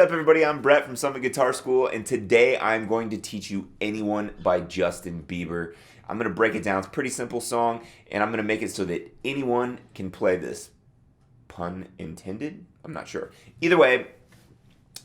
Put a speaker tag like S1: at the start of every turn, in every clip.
S1: up, everybody? I'm Brett from Summit Guitar School, and today I'm going to teach you Anyone by Justin Bieber. I'm going to break it down. It's a pretty simple song, and I'm going to make it so that anyone can play this. Pun intended? I'm not sure. Either way,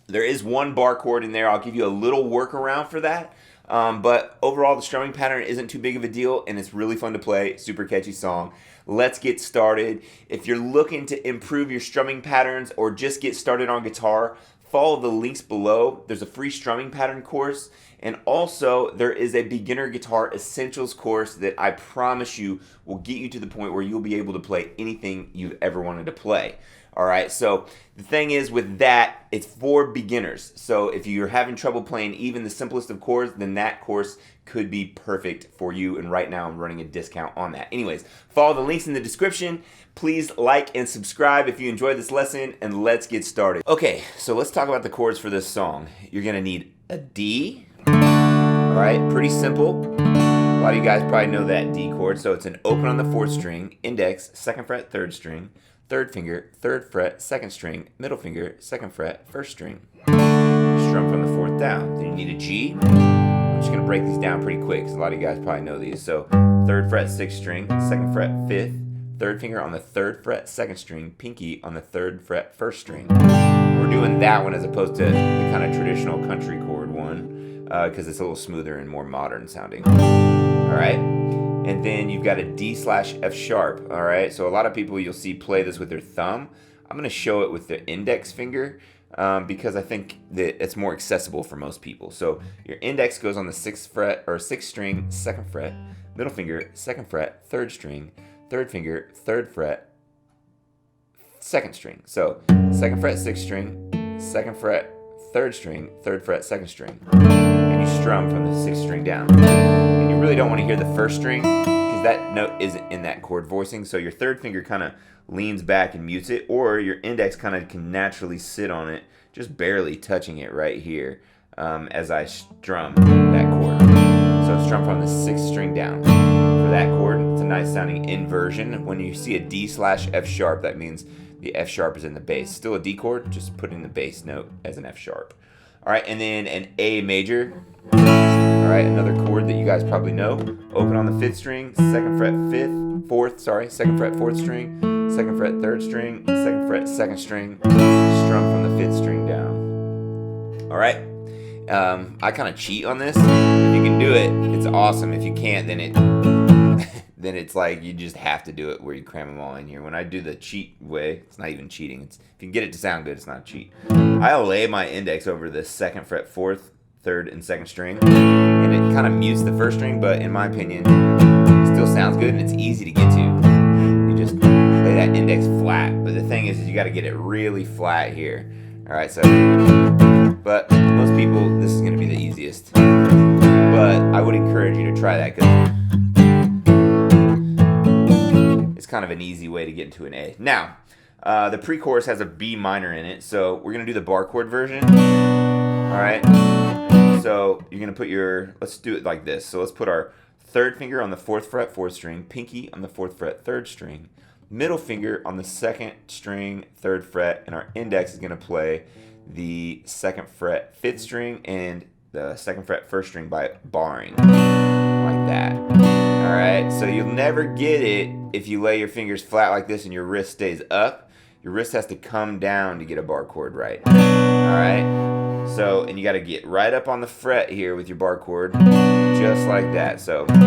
S1: there is one bar chord in there. I'll give you a little workaround for that. But overall, the strumming pattern isn't too big of a deal, and it's really fun to play. Super catchy song. Let's get started. If you're looking to improve your strumming patterns or just get started on guitar, follow the links below. There's a free strumming pattern course, and also there is a beginner guitar essentials course that I promise you will get you to the point where you'll be able to play anything you've ever wanted to play. All right, so the thing is with that, it's for beginners. So if you're having trouble playing even the simplest of chords, then that course could be perfect for you. And right now I'm running a discount on that. Anyways, follow the links in the description. Please like and subscribe if you enjoyed this lesson, and let's get started. Okay, so let's talk about the chords for this song. You're gonna need a D, all right, pretty simple. A lot of you guys probably know that D chord. So it's an open on the 4th string, index, 2nd fret, 3rd string, 3rd finger, 3rd fret, 2nd string, middle finger, 2nd fret, 1st string. Strum from the 4th down. Then you need a G. I'm just going to break these down pretty quick because a lot of you guys probably know these. So 3rd fret, 6th string, 2nd fret, 5th, 3rd finger on the 3rd fret, 2nd string, pinky on the 3rd fret, 1st string. We're doing that one as opposed to the kind of traditional country chord one because it's a little smoother and more modern sounding. All right. And then you've got a D/F sharp, all right? So a lot of people you'll see play this with their thumb. I'm gonna show it with the index finger because I think that it's more accessible for most people. So your index goes on the 6th fret or 6th string, 2nd fret, middle finger, 2nd fret, 3rd string, 3rd finger, 3rd fret, 2nd string. So 2nd fret, 6th string, 2nd fret, 3rd string, 3rd fret, 2nd string. And you strum from the 6th string down. And you really don't want to hear the 1st string because that note isn't in that chord voicing. So your 3rd finger kind of leans back and mutes it, or your index kind of can naturally sit on it, just barely touching it right here as I strum that chord. So strum from the 6th string down. For that chord, it's a nice sounding inversion. When you see a D/F sharp, that means the F sharp is in the bass. Still a D chord, just putting the bass note as an F sharp. All right, and then an A major. All right, another chord that you guys probably know. Open on the 5th string, 2nd fret, 2nd fret, 4th string, 2nd fret, 3rd string, 2nd fret, 2nd string. Strum from the 5th string down. All right, I kind of cheat on this. If you can do it, it's awesome. If you can't, then it's like you just have to do it where you cram them all in here. When I do the cheat way, it's not even cheating. If you can get it to sound good, it's not a cheat. I lay my index over the 2nd fret, 4th, 3rd, and 2nd string, and it kind of mutes the 1st string, but in my opinion, it still sounds good and it's easy to get to. You just lay that index flat, but the thing is you got to get it really flat here. All right, so, but most people, this is going to be the easiest, but I would encourage you to try that because it's kind of an easy way to get into an A. Now, the pre-chorus has a B minor in it, so we're going to do the bar chord version. All right, so you're going to put your, let's do it like this. So let's put our 3rd finger on the 4th fret, 4th string, pinky on the 4th fret, 3rd string, middle finger on the 2nd string, 3rd fret, and our index is going to play the 2nd fret, 5th string, and the 2nd fret, 1st string by barring, like that. All right, so you'll never get it if you lay your fingers flat like this and your wrist stays up. Your wrist has to come down to get a bar chord right. All right, so, and you got to get right up on the fret here with your bar chord, just like that. So, like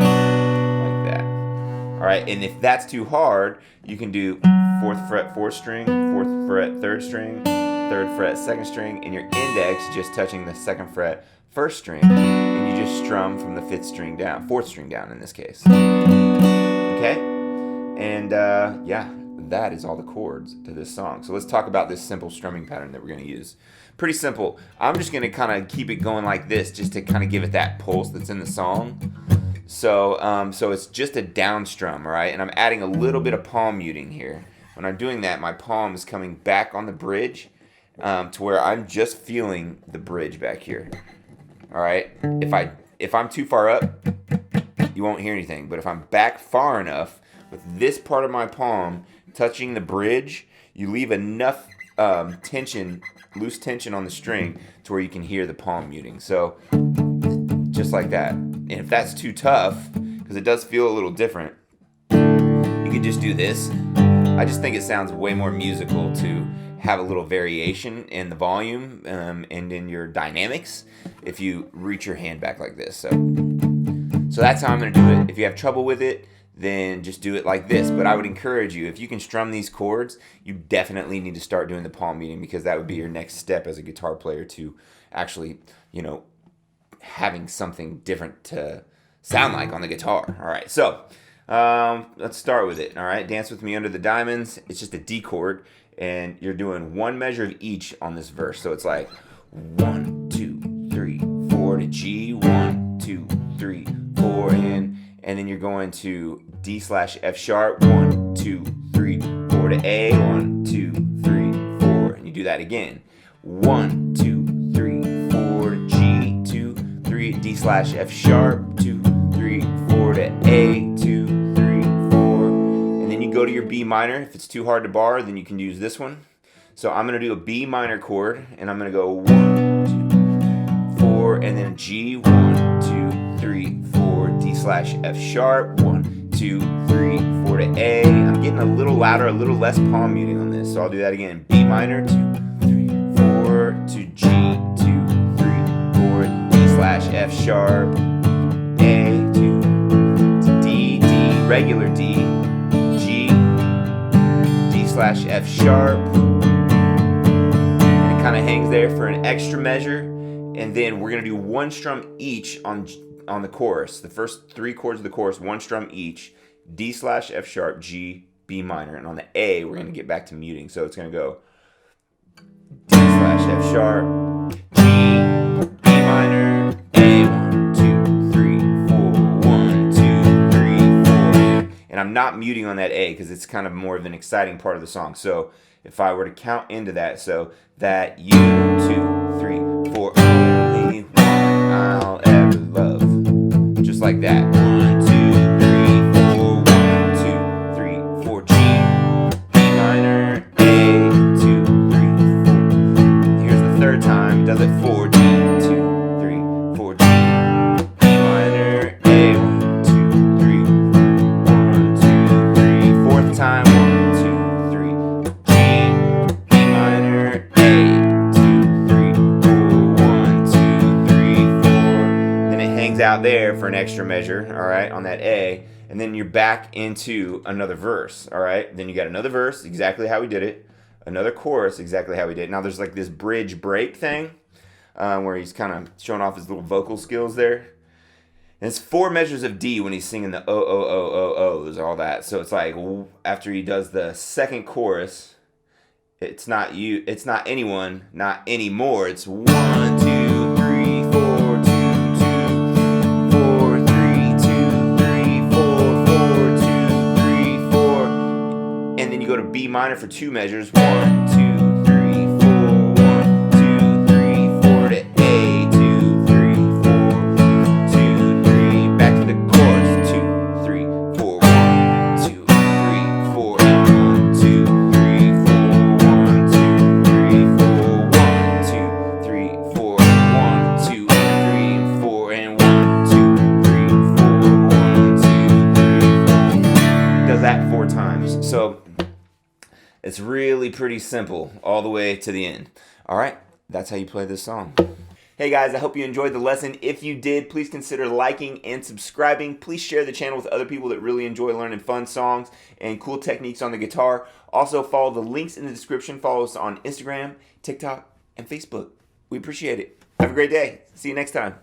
S1: that. All right, and if that's too hard, you can do 4th fret, 4th string, 4th fret, 3rd string, 3rd fret, 2nd string, and your index just touching the 2nd fret, 1st string, and you just strum from the 5th string down, 4th string down in this case. Okay? And yeah, that is all the chords to this song. So let's talk about this simple strumming pattern that we're going to use. Pretty simple. I'm just going to kind of keep it going like this just to kind of give it that pulse that's in the song. So, so it's just a down strum, all right? And I'm adding a little bit of palm muting here. When I'm doing that, my palm is coming back on the bridge to where I'm just feeling the bridge back here. All right? If I'm too far up, you won't hear anything. But if I'm back far enough, with this part of my palm touching the bridge, you leave enough tension loose tension on the string to where you can hear the palm muting. So just like that. And if that's too tough, because it does feel a little different, you can just do this. I just think it sounds way more musical to have a little variation in the volume and in your dynamics if you reach your hand back like this. So that's how I'm going to do it. If you have trouble with it, then just do it like this. But I would encourage you, if you can strum these chords, you definitely need to start doing the palm muting, because that would be your next step as a guitar player to actually, having something different to sound like on the guitar. All right, so let's start with it. All right, Dance With Me Under the Diamonds. It's just a D chord, and you're doing one measure of each on this verse. So it's like 1, 2, 3, 4 to G, 1, 2, 3, 4 in, and then you're going to D/F sharp, 1, 2, 3, 4 to A, 1, 2, 3, 4, and you do that again. 1, 2, 3, 4 to G, 2, 3, D/F sharp, 2, 3, 4 to A, 2, 3, 4, and then you go to your B minor. If it's too hard to bar, then you can use this one. So I'm going to do a B minor chord, and I'm going to go 1, 2, 4, and then G, 1, 2, 3, 4, D/F sharp, 1, 2, 3, 4 to A. I'm getting a little louder, a little less palm muting on this, so I'll do that again. B minor, 2, 3, 4 to G, 2, 3, 4, D/F sharp, A, 2 to D, D, regular D, G, D/F sharp, and it kind of hangs there for an extra measure. And then we're going to do one strum each on the chorus. The first 3 chords of the chorus, one strum each. D/F sharp, G, B minor. And on the A, we're going to get back to muting. So it's going to go D/F sharp, G, B minor, A, 1, 2, 3, 4, 1, 2, 3, 4. And I'm not muting on that A because it's kind of more of an exciting part of the song. So if I were to count into that, so that you, 2, 3, 4, only one I'll ever love. Just like that. 1, 2, 3, 4, 1, 2, 3, 4, G, B minor, A, 2, 3, 4. Here's the third time. It does it 4, G, 2, 3, 4, G, B minor, A, 1, 2, 3, 1, 2, 3. Fourth time, 1, 2, 3, G, B minor, A, 2, 3, 4, 1, 2, 3, 4. Then it hangs out there for an extra measure, all right, on that A, and then you're back into another verse, all right? Then you got another verse, exactly how we did it, another chorus, exactly how we did it. Now there's like this bridge break thing where he's kind of showing off his little vocal skills there. And it's 4 measures of D when he's singing the O's, all that. So it's like after he does the second chorus, it's not you, it's not anyone, not anymore. It's 1, 2, 3, 4, 2, 2, 4, 3, 2, 3, 4, 4, 2, 3, 4. And then you go to B minor for 2 measures. 1, 2, 3, 4, 1, 2, 3, 4 to A, 2, 3, 4, 2, 3. Back to the chorus. 2, 3, 4, 1, 2, 3, 4, 1, 2, 3, 4, 1, 2, 3, 4, 1, 2, 3, 4, 1, 2, 3, 4, and 1, 2, 3, 4, 1, 2, 3, 4. Does that 4 times. So it's really pretty simple all the way to the end. All right, that's how you play this song. Hey guys, I hope you enjoyed the lesson. If you did, please consider liking and subscribing. Please share the channel with other people that really enjoy learning fun songs and cool techniques on the guitar. Also, follow the links in the description. Follow us on Instagram, TikTok, and Facebook. We appreciate it. Have a great day. See you next time.